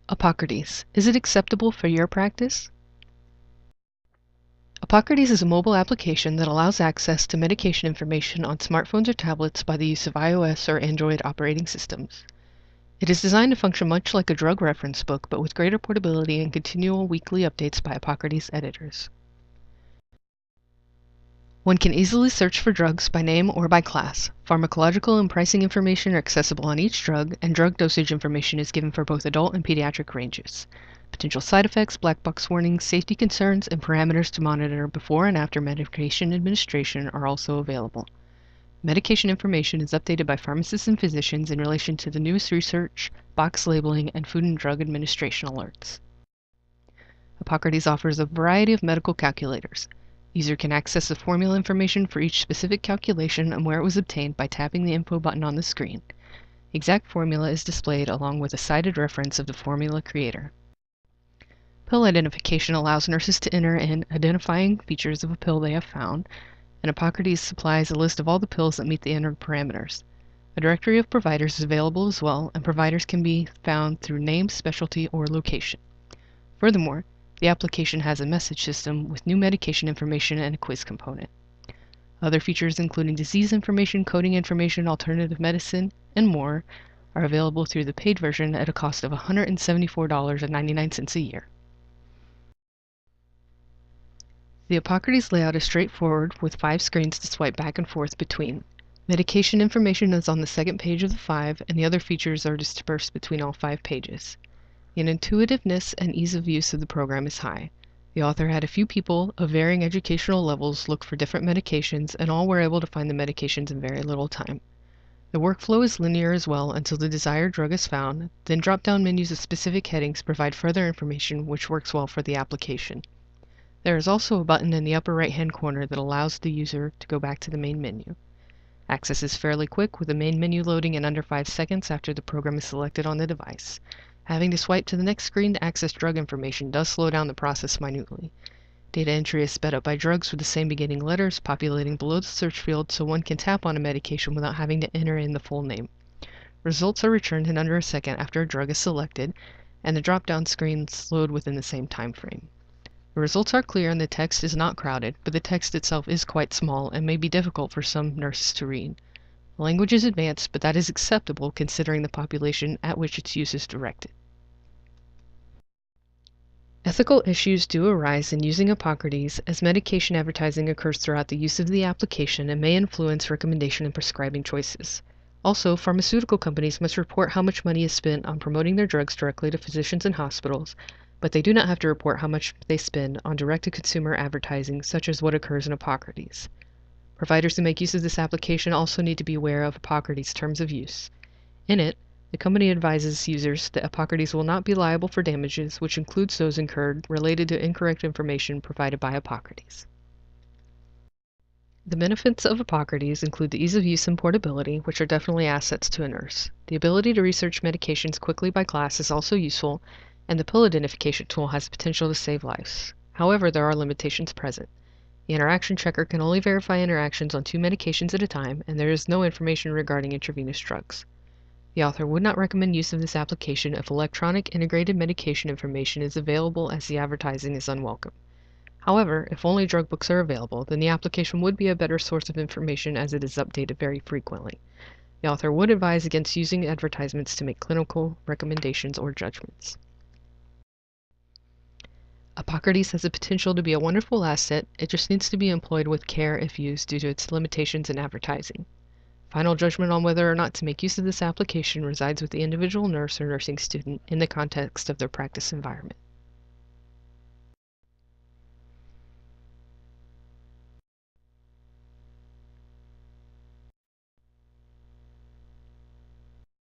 Epocrates. Is it acceptable for your practice? Epocrates is a mobile application that allows access to medication information on smartphones or tablets by the use of iOS or Android operating systems. It is designed to function much like a drug reference book, but with greater portability and continual weekly updates by Epocrates editors. One can easily search for drugs by name or by class. Pharmacological and pricing information are accessible on each drug, and drug dosage information is given for both adult and pediatric ranges. Potential side effects, black box warnings, safety concerns, and parameters to monitor before and after medication administration are also available. Medication information is updated by pharmacists and physicians in relation to the newest research, box labeling, and Food and Drug Administration alerts. Epocrates offers a variety of medical calculators. User can access the formula information for each specific calculation and where it was obtained by tapping the info button on the screen. Exact formula is displayed along with a cited reference of the formula creator. Pill identification allows nurses to enter in identifying features of a pill they have found, and Epocrates supplies a list of all the pills that meet the entered parameters. A directory of providers is available as well, and providers can be found through name, specialty, or location. Furthermore, the application has a message system with new medication information and a quiz component. Other features including disease information, coding information, alternative medicine, and more are available through the paid version at a cost of $174.99 a year. The Epocrates layout is straightforward with 5 screens to swipe back and forth between. Medication information is on the second page of the 5, and the other features are dispersed between all 5 pages. The intuitiveness and ease of use of the program is high. The author had a few people of varying educational levels look for different medications, and all were able to find the medications in very little time. The workflow is linear as well until the desired drug is found, then drop-down menus of specific headings provide further information which works well for the application. There is also a button in the upper right-hand corner that allows the user to go back to the main menu. Access is fairly quick, with the main menu loading in under 5 seconds after the program is selected on the device. Having to swipe to the next screen to access drug information does slow down the process minutely. Data entry is sped up by drugs with the same beginning letters populating below the search field so one can tap on a medication without having to enter in the full name. Results are returned in under a second after a drug is selected, and the drop-down screens load within the same time frame. The results are clear and the text is not crowded, but the text itself is quite small and may be difficult for some nurses to read. The language is advanced, but that is acceptable considering the population at which its use is directed. Ethical issues do arise in using Epocrates, as medication advertising occurs throughout the use of the application and may influence recommendation and prescribing choices. Also, pharmaceutical companies must report how much money is spent on promoting their drugs directly to physicians and hospitals, but they do not have to report how much they spend on direct-to-consumer advertising, such as what occurs in Epocrates. Providers who make use of this application also need to be aware of Epocrates' terms of use. In it, the company advises users that Epocrates will not be liable for damages, which includes those incurred related to incorrect information provided by Epocrates. The benefits of Epocrates include the ease of use and portability, which are definitely assets to a nurse. The ability to research medications quickly by class is also useful, and the pill identification tool has the potential to save lives. However, there are limitations present. The interaction checker can only verify interactions on 2 medications at a time, and there is no information regarding intravenous drugs. The author would not recommend use of this application if electronic integrated medication information is available, as the advertising is unwelcome. However, if only drug books are available, then the application would be a better source of information as it is updated very frequently. The author would advise against using advertisements to make clinical recommendations or judgments. Epocrates has the potential to be a wonderful asset, it just needs to be employed with care if used due to its limitations in advertising. Final judgment on whether or not to make use of this application resides with the individual nurse or nursing student in the context of their practice environment.